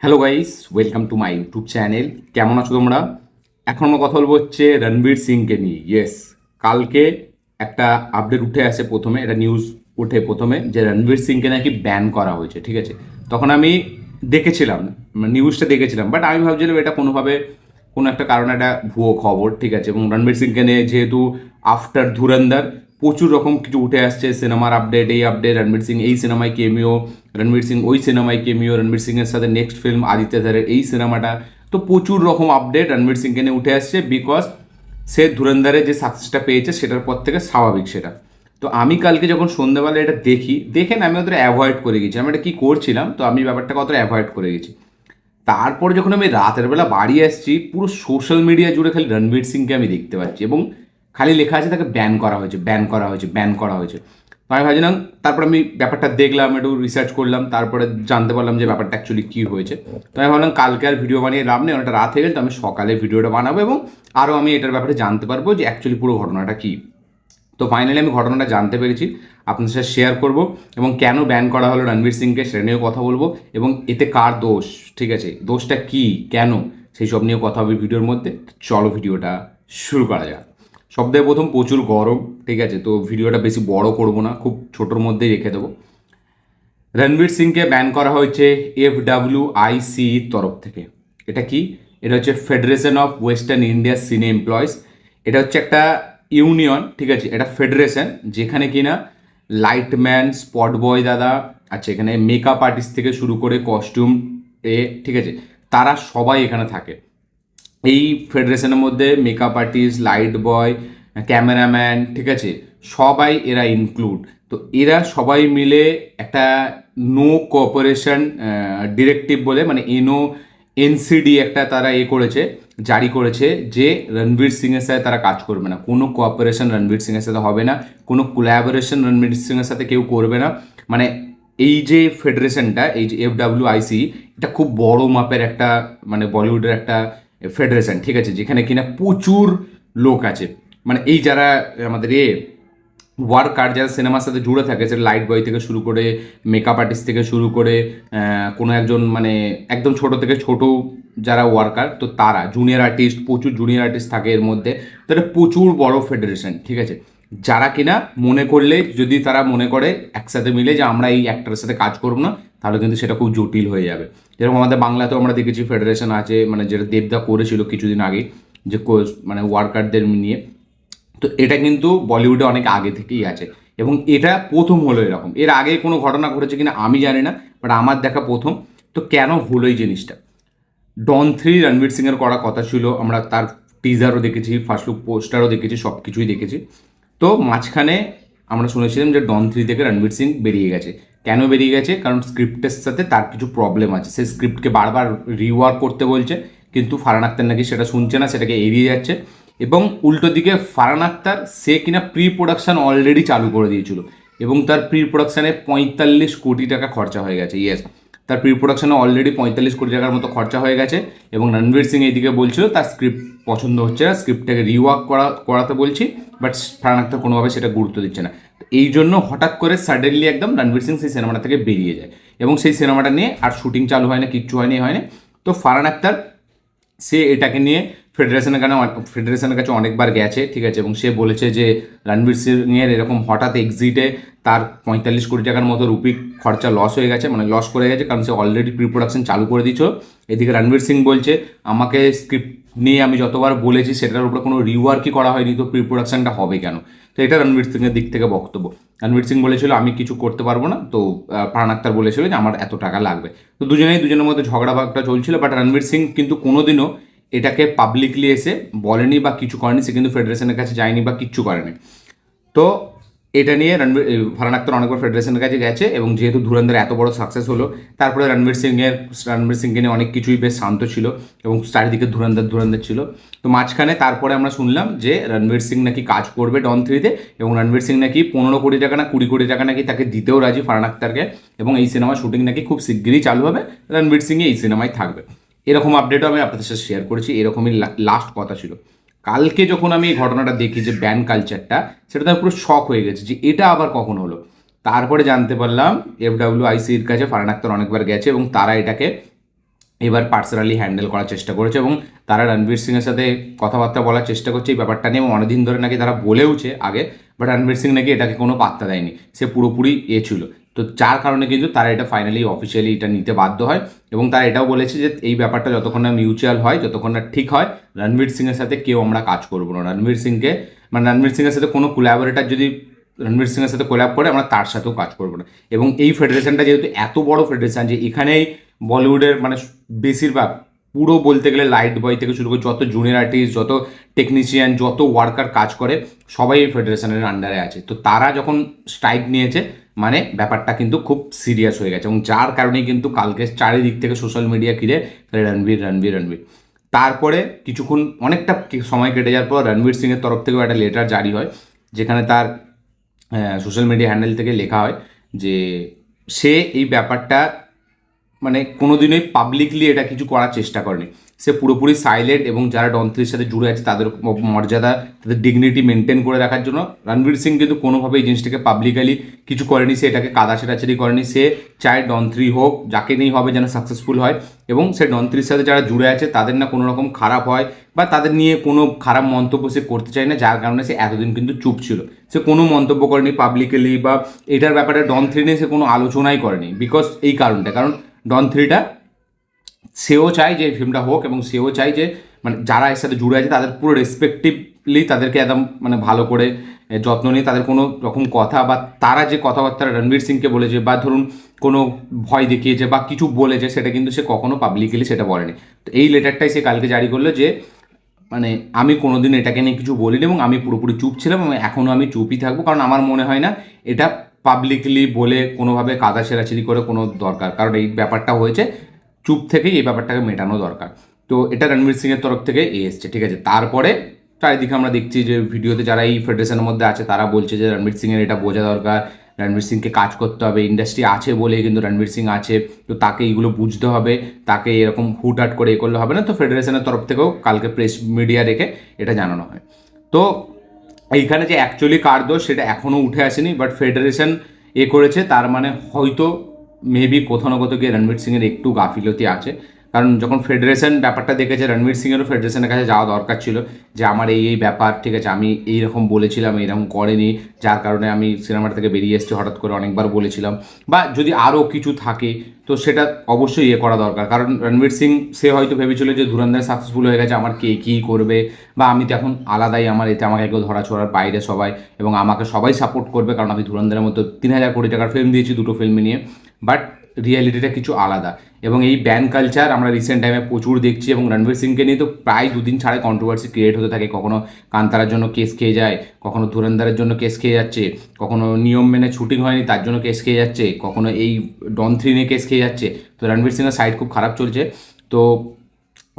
Hello guys, welcome to my YouTube channel. কেমন আছো তোমরা? এখন আমরা কথা বলবো হচ্ছে রণবীর সিংকে নিয়ে। ইয়েস, কালকে একটা আপডেট উঠে আসে, প্রথমে এটা নিউজ উঠে প্রথমে যে রণবীর সিংকে নাকি ব্যান করা হয়েছে। ঠিক আছে, তখন আমি দেখেছিলাম, নিউজটা দেখেছিলাম, বাট আমি ভাবছিলাম এটা কোনোভাবে কোনো একটা কারণে একটা ভুয়ো খবর। ঠিক আছে, এবং রণবীর সিংকে নিয়ে যেহেতু আফটার ধুরন্ধর প্রচুর রকম কিছু উঠে আসছে, সিনেমার আপডেট, এই আপডেট, রণবীর সিং এই সিনেমায় কেমিও, রণবীর সিং ওই সিনেমায় কেমিও, রণবীর সিংয়ের সাথে নেক্সট ফিল্ম আদিত্য ধারের এই সিনেমাটা। তো প্রচুর রকম আপডেট রণবীর সিংকে নিয়ে উঠে আসছে, বিকজ সে ধুরন্ধরে যে সাকসেসটা পেয়েছে সেটার পর থেকে স্বাভাবিক সেটা। তো আমি কালকে যখন সন্ধ্যাবেলা এটা দেখে না আমি ওদের অ্যাভয়েড করে গেছি, আমি এটা কী করছিলাম, তো আমি ব্যাপারটাকে অতটা অ্যাভয়েড করে গেছি। তারপর যখন আমি রাতের বেলা বাড়ি আসছি, পুরো সোশ্যাল মিডিয়া জুড়ে খালি রণবীর সিংকে আমি দেখতে পাচ্ছি, এবং খালি লেখা আছে তাকে ব্যান করা হয়েছে, ব্যান করা হয়েছে, ব্যান করা হয়েছে। তো আমি ভাবছিলাম, তারপর আমি ব্যাপারটা দেখলাম, একটু রিসার্চ করলাম, তারপরে জানতে পারলাম যে ব্যাপারটা অ্যাকচুয়ালি কী হয়েছে। তো আমি ভাবলাম কালকে আর ভিডিও বানিয়ে লাভ নেই, অনেকটা রাত হয়ে গেছে, তো আমি সকালে ভিডিওটা বানাবো এবং আরও আমি এটার ব্যাপারে জানতে পারবো যে অ্যাকচুয়ালি পুরো ঘটনাটা কী। তো ফাইনালি আমি ঘটনাটা জানতে পেরেছি, আপনাদের সাথে শেয়ার করব, এবং কেন ব্যান করা হলো রণবীর সিংকে সেটা নিয়েও কথা বলবো, এবং এতে কার দোষ, ঠিক আছে, দোষটা কী, কেন, সেই সব নিয়েও কথা হবে ভিডিওর মধ্যে। চলো ভিডিওটা শুরু করা যাক। সবথেকে প্রথম, প্রচুর গরম, ঠিক আছে, তো ভিডিওটা বেশি বড় করব না, খুব ছোটোর মধ্যেই রেখে দেবো। রণবীর সিংকে ব্যান করা হয়েছে FWIC তরফ থেকে। এটা কি? এটা হচ্ছে ফেডারেশন অফ ওয়েস্টার্ন ইন্ডিয়া সিনে এমপ্লয়িজ। এটা হচ্ছে একটা ইউনিয়ন, ঠিক আছে, এটা ফেডারেশন, যেখানে কিনা লাইটম্যান, স্পট বয় দাদা, আচ্ছা, এখানে মেকআপ আর্টিস্ট থেকে শুরু করে কস্টিউম ঠিক আছে, তারা সবাই এখানে থাকে। এই ফেডারেশনের মধ্যে মেকআপ আর্টিস্ট, লাইট বয়, ক্যামেরাম্যান, ঠিক আছে, সবাই এরা ইনক্লুড। তো এরা সবাই মিলে একটা নো কোঅপারেশন ডিরেক্টিভ বলে, মানে NCD একটা তারা করেছে, জারি করেছে, যে রণবীর সিংয়ের সাথে তারা কাজ করবে না, কোনো কোঅপারেশন রণবীর সিংয়ের সাথে হবে না, কোনো কোলাবোরেশন রণবীর সিংয়ের সাথে কেউ করবে না। মানে এই যে ফেডারেশনটা, এই যে FWIC, এটা খুব বড় মাপের একটা, মানে বলিউডের একটা ফেডারেশন, ঠিক আছে, যেখানে কিনা প্রচুর লোক আছে। মানে এই যারা আমাদের ওয়ার্কার, যারা সিনেমার সাথে জুড়ে থাকে, সেটা লাইট বয় থেকে শুরু করে, মেকআপ আর্টিস্ট থেকে শুরু করে, কোনো একজন মানে একদম ছোট থেকে ছোট যারা ওয়ার্কার, তো তারা জুনিয়র আর্টিস্ট, প্রচুর জুনিয়র আর্টিস্ট থাকে এর মধ্যে। তো এটা প্রচুর বড় ফেডারেশন, ঠিক আছে, যারা কিনা মনে করলে, যদি তারা মনে করে একসাথে মিলে যে আমরা এই অ্যাক্টরের সাথে কাজ করবো না, তাহলে কিন্তু সেটা খুব জটিল হয়ে যাবে। যেরকম আমাদের বাংলাতেও আমরা দেখেছি ফেডারেশন আছে, মানে যেটা দেবদা করেছিল কিছুদিন আগে, যে মানে ওয়ার্কারদের নিয়ে। তো এটা কিন্তু বলিউডে অনেক আগে থেকেই আছে, এবং এটা প্রথম হলো এরকম। এর আগে কোনো ঘটনা ঘটেছে কিনা আমি জানি না, বাট আমার দেখা প্রথম। তো কেন হলো এই জিনিসটা? ডন 3 রণবীর সিংয়ের করা কথা ছিল, আমরা তার টিজারও দেখেছি, ফার্স্ট লুক পোস্টারও দেখেছি, সব কিছুই দেখেছি। তো মাঝখানে আমরা শুনেছিলাম যে ডন 3 থেকে রণবীর সিং বেরিয়ে গেছে। কেন বেরিয়ে গেছে? কারণ স্ক্রিপ্টের সাথে তার কিছু প্রবলেম আছে, সে স্ক্রিপ্টকে বারবার রিওয়ার্ক করতে বলছে, কিন্তু ফারহান আক্তার নাকি সেটা শুনছে না, সেটাকে এড়িয়ে যাচ্ছে। এবং উল্টো দিকে ফারহান আক্তার, সে কিনা প্রি প্রোডাকশন অলরেডি চালু করে দিয়েছিল, এবং তার প্রি প্রোডাকশানে 45 কোটি টাকা খরচা হয়ে গেছে। ইয়েস, তার প্রি প্রোডাকশনে অলরেডি 45 কোটি টাকার মতো খরচা হয়ে গেছে, এবং রণবীর সিং এইদিকে বলছিল তার স্ক্রিপ্ট পছন্দ হচ্ছে না, স্ক্রিপ্টটাকে রিওয়ার্ক করাতে বলছি, বাট ফারহান আক্তার কোনোভাবে সেটা গুরুত্ব দিচ্ছে না। এই জন্য হঠাৎ করে সাডেনলি একদম রণবীর সিং সেই সিনেমাটা থেকে বেরিয়ে যায়, এবং সেই সিনেমাটা নিয়ে আর শুটিং চালু হয় না, কিচ্ছু হয়নি। তো ফারহান আক্তার, সে এটাকে নিয়ে ফেডারেশনের কাছে অনেকবার গেছে, ঠিক আছে, এবং সে বলেছে যে রণবীর সিংয়ের এরকম হঠাৎ এক্সিটে তার 45 কোটি টাকার মতো রুপি খরচা লস হয়ে গেছে, মানে লস করে গেছে, কারণ সে অলরেডি প্রি প্রোডাকশন চালু করে দিচ্ছ। এদিকে রণবীর সিং বলছে আমাকে স্ক্রিপ্ট নিয়ে আমি যতবার বলেছি সেটার উপরে কোনো রিওয়ার্কই করা হয়নি, তো প্রি প্রোডাকশনটা হবে কেন? তো এটা রণবীর সিংয়ের দিক থেকে বক্তব্য। রণবীর সিং বলেছিল আমি কিছু করতে পারবো না, তো ফারহান আক্তার বলেছিল যে আমার এত টাকা লাগবে। তো দুজনের মধ্যে ঝগড়া বাগটা চলছিল, বাট রণবীর সিং কিন্তু কোনোদিনও এটাকে পাবলিকলি এসে বলেনি বা কিছু করেনি, সে কিন্তু ফেডারেশনের কাছে যায়নি বা কিচ্ছু করেনি। তো এটা নিয়ে ফারহান আক্তার অনেকবার ফেডারেশনের কাছে গেছে, এবং যেহেতু ধুরন্ধর এত বড় সাকসেস হলো, তারপরে রণবীর সিংকে নিয়ে অনেক কিছুই বেশ শান্ত ছিল, এবং চারিদিকে ধুরন্ধর ছিল। তো মাঝখানে তারপরে আমরা শুনলাম যে রণবীর সিং নাকি কাজ করবে ডন 3-তে, এবং রণবীর সিং নাকি 15 কোটি টাকা না 20 কোটি টাকা নাকি তাকে দিতেও রাজি ফারহান আক্তারকে, এবং এই সিনেমার শুটিং নাকি খুব শিগগিরই চালু হবে, রণবীর সিংই এই সিনেমায় থাকবে। এরকম আপডেটও আমি আপনাদের সাথে শেয়ার করেছি, এরকমই লাস্ট কথা ছিল। কালকে যখন আমি এই ঘটনাটা দেখি যে ব্যান কালচারটা, সেটা তো পুরো শক হয়ে গেছে যে এটা আবার কখন হলো। তারপরে জানতে পারলাম FWICর কাছে ফারহান আক্তার অনেকবার গেছে, এবং তারা এটাকে এবার পার্সোনালি হ্যান্ডেল করার চেষ্টা করেছে এবং তারা রণবীর সিংয়ের সাথে কথাবার্তা বলার চেষ্টা করছে এই ব্যাপারটা নিয়ে এবং অনেকদিন ধরে নাকি তারা বলেওছে আগে, বাট রণবীর সিং নাকি এটাকে কোনো পাত্তা দেয়নি, সে পুরোপুরি ছিল। তো যার কারণে কিন্তু তারা এটা ফাইনালি অফিসিয়ালি এটা নিতে বাধ্য হয় এবং তারা এটাও বলেছে যে এই ব্যাপারটা যতক্ষণ না মিউচুয়াল হয়, যতক্ষণ না ঠিক হয়, রণবীর সিংয়ের সাথে কেউ আমরা কাজ করবো না। রণবীর সিংকে মানে রণবীর সিংয়ের সাথে কোনো কোলাবোরেটার যদি রণবীর সিংয়ের সাথে কোলাব করে আমরা তার সাথেও কাজ করবো না। এবং এই ফেডারেশনটা যেহেতু এত বড় ফেডারেশন যে এখানেই বলিউডের মানে বেশিরভাগ পুরো বলতে গেলে লাইট বয় থেকে শুরু করে যত জুনিয়র আর্টিস্ট, যত টেকনিশিয়ান, যত ওয়ার্কার কাজ করে সবাই এই ফেডারেশনের আন্ডারে আছে। তো তারা যখন স্ট্রাইক নিয়েছে মানে ব্যাপারটা কিন্তু খুব সিরিয়াস হয়ে গেছে এবং যার কারণেই কিন্তু কালকে চারিদিক থেকে সোশ্যাল মিডিয়া ঘিরে রণবীর রণবীর রণবীর। তারপরে কিছুক্ষণ অনেকটা সময় কেটে যাওয়ার পর রণবীর সিংয়ের তরফ থেকেও একটা লেটার জারি হয়, যেখানে তার সোশ্যাল মিডিয়া হ্যান্ডেল থেকে লেখা হয় যে সে এই ব্যাপারটা মানে কোনোদিনই পাবলিকলি এটা কিছু করার চেষ্টা করেনি। সে পুরোপুরি সাইলেন্ট এবং যারা ডন থ্রির সাথে জুড়ে আছে তাদের মর্যাদা, তাদের ডিগনিটি মেনটেন করে রাখার জন্য রণবীর সিং কিন্তু কোনোভাবে এই জিনিসটাকে পাবলিকালি কিছু করেনি, সে এটাকে কাদা ছেড়াছেড়ি করেনি। সে চায় ডন থ্রি হোক, যাকে নিয়েই হবে যেন সাকসেসফুল হয় এবং সে ডন থ্রির সাথে যারা জুড়ে আছে তাদের না কোনো রকম খারাপ হয় বা তাদের নিয়ে কোনো খারাপ মন্তব্য সে করতে চায় না, যার কারণে সে এতদিন কিন্তু চুপ ছিল। সে কোনো মন্তব্য করেনি পাবলিকালি বা এটার ব্যাপারে ডন থ্রি নিয়ে সে কোনো আলোচনাই করেনি, বিকজ এই কারণটা, কারণ ডন থ্রিটা সেও চায় যে ফিল্মটা হোক এবং সেও চায় যে মানে যারা এর সাথে জুড়ে আছে তাদের পুরো রেসপেক্টিভলি তাদেরকে একদম মানে ভালো করে যত্ন নিয়ে তাদের কোনো রকম কথা বা তারা যে কথাবার্তা রণবীর সিংকে বলেছে বা ধরুন কোনো ভয় দেখিয়েছে বা কিছু বলেছে সেটা কিন্তু সে কখনো পাবলিকলি সেটা বলেনি। তো এই লেটারটাই সে কালকে জারি করলো যে মানে আমি কোনোদিন এটাকে নিয়ে কিছু বলিনি এবং আমি পুরোপুরি চুপ ছিলাম এবং এখনও আমি চুপই থাকবো, কারণ আমার মনে হয় না এটা পাবলিকলি বলে কোনোভাবে কাদা ছেঁড়াছিড়ি করে কোনো দরকার, কারণ এই ব্যাপারটা হয়েছে চুপ থেকেই এই ব্যাপারটাকে মেটানো দরকার। তো এটা রণবীর সিংয়ের তরফ থেকে এসছে, ঠিক আছে। তারপরে চারিদিকে আমরা দেখছি যে ভিডিওতে যারা এই ফেডারেশনের মধ্যে আছে তারা বলছে যে রণবীর সিংয়ের এটা বোঝা দরকার, রণবীর সিংকে কাজ করতে হবে, ইন্ডাস্ট্রি আছে বলে কিন্তু রণবীর সিং আছে, তো তাকে এইগুলো বুঝতে হবে, তাকে এরকম হুটহাট করে এ করলে হবে না। তো ফেডারেশনের তরফ থেকেও কালকে প্রেস মিডিয়া রেখে এটা জানানো হয়। তো এইখানে যে অ্যাকচুয়ালি কার দোষ সেটা এখনও উঠে আসেনি, বাট ফেডারেশন করেছে, তার মানে হয়তো মেবি কোথাও না কোথাও গিয়ে রণবীর সিংয়ের একটু গাফিলতি আছে। কারণ যখন ফেডারেশন ব্যাপারটা দেখেছে, রণবীর সিংয়েরও ফেডারেশনের কাছে যাওয়া দরকার ছিল যে আমার এই ব্যাপার, ঠিক আছে, আমি এইরকম বলেছিলাম, এইরকম করেনি, যার কারণে আমি সিনেমাটা থেকে বেরিয়ে এসেছি, হঠাৎ করে অনেকবার বলেছিলাম, বা যদি আরও কিছু থাকে তো সেটা অবশ্যই করা দরকার। কারণ রণবীর সিং সে হয়তো ভেবেছিল যে ধুরন্ধর সাকসেসফুল হয়ে গেছে, আমার কে কী করবে বা আমি তো এখন আলাদাই, আমার এতে আমাকে কেউ ধরা ছোড়ার বাইরে সবাই, এবং আমাকে সবাই সাপোর্ট করবে কারণ আমি ধুরন্ধরের মতো 3,000 কোটি টাকার ফিল্ম দিয়েছি দুটো ফিল্ম নিয়ে। বাট রিয়ালিটিটা কিছু আলাদা এবং এই ব্যান কালচার আমরা রিসেন্ট টাইমে প্রচুর দেখছি এবং রণবীর সিংকে নিয়ে তো প্রায় দুদিন ছাড়াই কন্ট্রোভার্সি ক্রিয়েট হতে থাকে। কখনো কান্তারার জন্য কেস খেয়ে যায়, কখনো ধুরন্ধরের জন্য কেস খেয়ে যাচ্ছে, কখনো নিয়ম মেনে শুটিং হয়নি তার জন্য কেস খেয়ে যাচ্ছে, কখনো এই ডন থ্রি নিয়ে কেস খেয়ে যাচ্ছে। তো রণবীর সিংয়ের সাইড খুব খারাপ চলছে। তো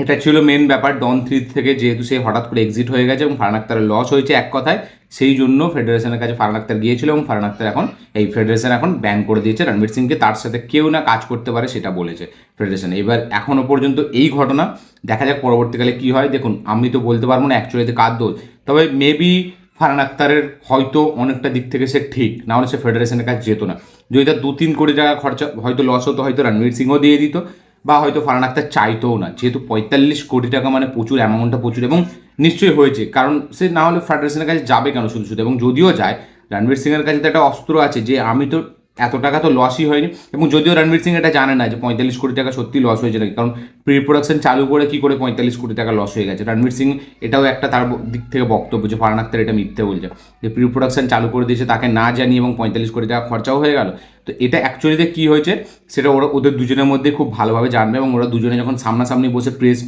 এটা ছিল মেন ব্যাপার, ডন থ্রি থেকে যেহেতু সে হঠাৎ করে এক্সিট হয়ে গেছে এবং ফারহান আক্তারের লস হয়েছে এক কথায়, সেই জন্য ফেডারেশনের কাছে ফারহান আক্তার গিয়েছিল এবং ফারহান আক্তার এখন এই ফেডারেশন এখন ব্যান করে দিয়েছে রণবীর সিংকে, তার সাথে কেউ না কাজ করতে পারে সেটা বলেছে ফেডারেশন। এবার এখনও পর্যন্ত এই ঘটনা, দেখা যাক পরবর্তীকালে কী হয়। দেখুন আমি তো বলতে পারবো না অ্যাকচুয়ালিতে কার দোষ, তবে মেবি ফারহান আক্তারের হয়তো অনেকটা দিক থেকে সে ঠিক, না হলে সে ফেডারেশনের কাছে যেত না। যদি তার 2-3 কোটি টাকা খরচা হয়তো লস হতো, হয়তো রণবীর সিংও দিয়ে দিত বা হয়তো ফারহান আক্তার চাইতেও না, যেহেতু 45 কোটি টাকা মানে প্রচুর, অ্যামাউন্টটা প্রচুর এবং নিশ্চয়ই হয়েছে, কারণ সে না হলে ফেডারেশনের কাছে যাবে কেন শুধু শুধু। এবং যদিও যায়, রণবীর সিংয়ের কাছে তো একটা অস্ত্র আছে যে আমি তো এত টাকা তো লসই হয়নি, এবং যদিও রণবীর সিং এটা জানে না যে 45 কোটি টাকা সত্যি লস হয়েছে নাকি, কারণ প্রি প্রোডাকশন চালু করে কী করে 45 কোটি টাকা লস হয়ে গেছে। রণবীর সিং এটাও একটা তার দিক থেকে বক্তব্য যে ফারহান আক্তার এটা মিথ্যে বলছে, যে প্রি প্রোডাকশন চালু করে দিয়েছে তাকে না জানিয়ে এবং 45 কোটি টাকা খরচাও হয়ে গেল। তো এটা অ্যাকচুয়ালিতে কী হয়েছে সেটা ওদের দুজনের মধ্যে খুব ভালোভাবে জানবে এবং ওরা দুজনে যখন সামনাসামনি বসে প্রেস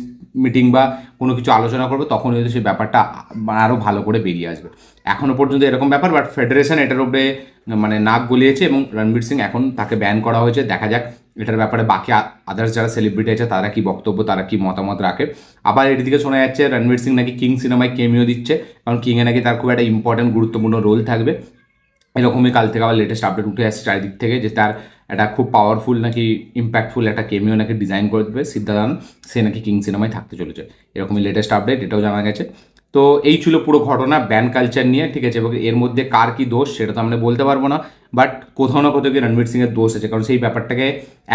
মিটিং বা কোনো কিছু আলোচনা করবে তখন হয়তো সেই ব্যাপারটা আরও ভালো করে বেরিয়ে আসবে। এখনও পর্যন্ত এরকম ব্যাপার, বাট ফেডারেশন এটার উপরে মানে নাক গলিয়েছে এবং রণবীর সিং এখন তাকে ব্যান করা হয়েছে। দেখা যাক এটার ব্যাপারে বাকি আদার্স যারা সেলিব্রিটি আছে তারা কি বক্তব্য, তারা কি মতামত রাখে। আবার এদিকে শোনা যাচ্ছে রণবীর সিং নাকি কিং সিনেমায় কেমিও দিচ্ছে, কারণ কিংয়ে নাকি তার খুব একটা ইম্পর্টেন্ট গুরুত্বপূর্ণ রোল থাকবে। এরকমই কাল থেকে আবার লেটেস্ট আপডেট উঠে আসছে চারিদিক থেকে যে তার একটা খুব পাওয়ারফুল নাকি ইম্প্যাক্টফুল একটা কেমিও নাকি ডিজাইন করে দেবে সিদ্ধার্থ, সে নাকি কিং সিনেমায় থাকতে চলেছে, এরকমই লেটেস্ট আপডেট এটাও জানা গেছে। তো এই ছিল পুরো ঘটনা ব্যান কালচার নিয়ে, ঠিক আছে। এবং এর মধ্যে কার কি দোষ সেটা তো আমরা বলতে পারবো না, বাট কোথাও না কোথাও গিয়ে রণবীর সিংয়ের দোষ আছে, কারণ সেই ব্যাপারটাকে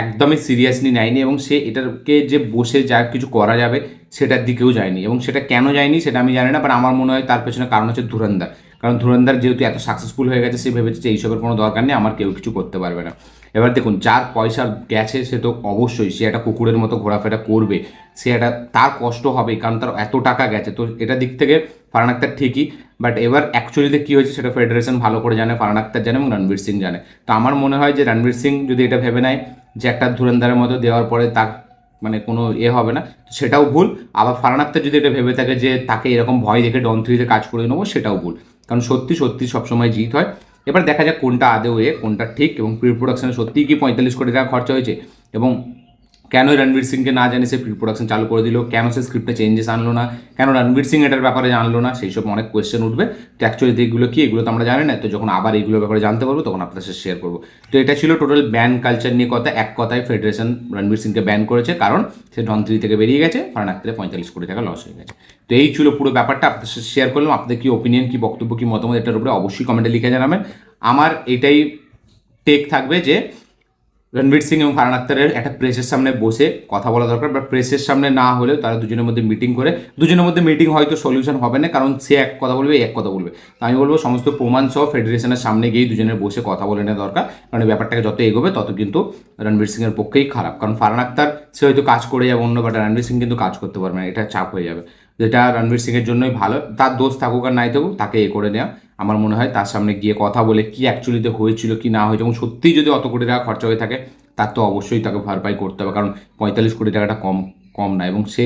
একদমই সিরিয়াসলি নেয়নি এবং সে এটাকে যে বসে যা কিছু করা যাবে সেটার দিকেও যায়নি। এবং সেটা কেন যায়নি সেটা আমি জানি না, বাট আমার মনে হয় তার পেছনে কারণ হচ্ছে ধুরন্ধর। কারণ ধুরন্ধর যেহেতু এত সাকসেসফুল হয়ে গেছে, সে ভেবেছে যে এইসবের কোনো দরকার নেই, আমার কেউ কিছু করতে পারবে না। এবার দেখুন, যার পয়সা গেছে সে তো অবশ্যই সে একটা কুকুরের মতো ঘোরাফেরা করবে, সে একটা তার কষ্ট হবে, কারণ তার এত টাকা গেছে। তো এটা দিক থেকে ফারহান আক্তার ঠিকই, বাট এবার অ্যাকচুয়ালিতে কী হয়েছে সেটা ফেডারেশন ভালো করে জানে, ফারহান আক্তার জানে এবং রণবীর সিং জানে। তো আমার মনে হয় যে রণবীর সিং যদি এটা ভেবে নেয় যে একটা ধুরন্ধরের মতো দেওয়ার পরে তার মানে কোনো হবে না, সেটাও ভুল। আবার ফারহান আক্তার যদি এটা ভেবে থাকে যে তাকে এরকম ভয় দেখে ডন 3-তে কাজ করে নেবো, সেটাও ভুল। কারণ সত্যি সত্যি সবসময় জিত হয়। এবার দেখা যাক কোনটা আদৌ কোনটা ঠিক, এবং প্রি প্রোডাকশনে সত্যিই কি 45 কোটি টাকা খরচা হয়েছে, এবং কেন রণবীর সিংকে না জানি সে প্রি প্রোডাকশন চালু করে দিল, কেন সে স্ক্রিপ্টে চেঞ্জেস আনলো না, কেন রণবীর সিং এটার ব্যাপারে জানলো না, সেই সব অনেক কোয়েশ্চেন উঠবে। তো অ্যাকচুয়ালি এগুলো কি, এগুলো তো আমরা জানি না। তো যখন আবার এইগুলোর ব্যাপারে জানতে পারবো তখন আপনাদের সাথে শেয়ার করবো। তো এটা ছিল টোটাল ব্যান কালচার নিয়ে কথা। এক কথায় ফেডারেশন রণবীর সিংকে ব্যান করেছে, কারণ সে ডন 3 থেকে বেরিয়ে গেছে, ফারহান আক্তারের 45 কোটি টাকা লস হয়ে গেছে। তো এই ছিল পুরো ব্যাপারটা, আপনাদের সাথে শেয়ার করলাম। আপনাদের কি ওপিনিয়ন, কি বক্তব্য, কি মতামত এটার উপরে অবশ্যই কমেন্টে লিখে জানাবেন। আমার এটাই টেক থাকবে যে রণবীর সিং এবং ফারহান আক্তারের একটা প্রেসের সামনে বসে কথা বলা দরকার, বা প্রেসের সামনে না হলেও তারা দুজনের মধ্যে মিটিং করে, দুজনের মধ্যে মিটিং হয়তো সলিউশন হবে না, কারণ সে এক কথা বলবে, এক কথা বলবে। তো আমি বলবো সমস্ত প্রমাণ সহ ফেডারেশনের সামনে গিয়েই দুজনের বসে কথা বলে নেওয়া দরকার, কারণ এই ব্যাপারটাকে যত এগোবে তত কিন্তু রণবীর সিংয়ের পক্ষেই খারাপ। কারণ ফারহান আক্তার সে হয়তো কাজ করে যাবে অন্য, বাট রণবীর সিং কিন্তু কাজ করতে পারবে না, এটা চাপ হয়ে যাবে, যেটা রণবীর সিংয়ের জন্যই ভালো। তার দোষ থাকুক আর নাই থাকুক, তাকে করে নেওয়া আমার মনে হয় তার সামনে গিয়ে কথা বলে কি অ্যাকচুয়ালিতে হয়েছিল কি না হয়েছে, এবং সত্যিই যদি অত কোটি টাকা খরচা হয়ে থাকে তার তো অবশ্যই তাকে ভরপাই করতে হবে, কারণ 45 কোটি টাকাটা কম কম না। এবং সে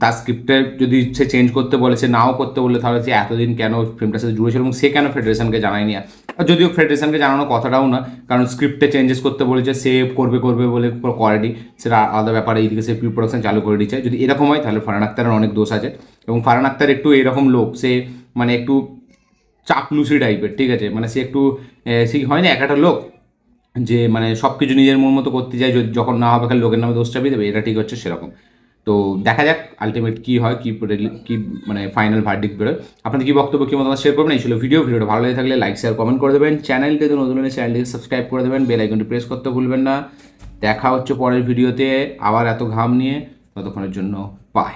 তার স্ক্রিপ্টে যদি সে চেঞ্জ করতে বলে, সে নাও করতে বলে, তাহলে সে এতদিন কেন ফিল্মটার সাথে জুড়েছিল এবং সে কেন ফেডারেশনকে জানায়নি। আর যদিও ফেডারেশনকে জানানোর কথাটাও না, কারণ স্ক্রিপ্টে চেঞ্জেস করতে বলেছে, সে করবে করবে বলে করেনি, সেটা আলাদা ব্যাপার। এইদিকে সে প্রি প্রোডাকশন চালু করে দিচ্ছে। যদি এরকম হয় তাহলে ফারহান আক্তারের অনেক দোষ আছে, এবং ফারহান আক্তার একটু এরকম লোক, সে মানে একটু চাপলুসি টাইপের, ঠিক আছে। মানে সে একটু সে হয় না একটা লোক যে মানে সব কিছু নিজের মন মতো করতে যায়, যখন না হবে খালি লোকের নামে দোষ চাপিয়ে দেবে, এটা ঠিক হচ্ছে সেরকম। তো দেখা যাক আলটিমেট কী হয়, কি মানে ফাইনাল ভার্ডিক্ট বেরোয়। আপনাদের কি বক্তব্য, কি মতামত শেয়ার করবেন। এই ছিল ভিডিওটা ভালো লেগে থাকলে লাইক শেয়ার কমেন্ট করে দেবেন, চ্যানেলটিতে নতুন হলে চ্যানেলটিকে সাবস্ক্রাইব করে দেবেন, বেল আইকনটি প্রেস করতে ভুলবেন না। দেখা হচ্ছে পরের ভিডিওতে আবার এত ঘাম নিয়ে, ততক্ষণের জন্য বাই।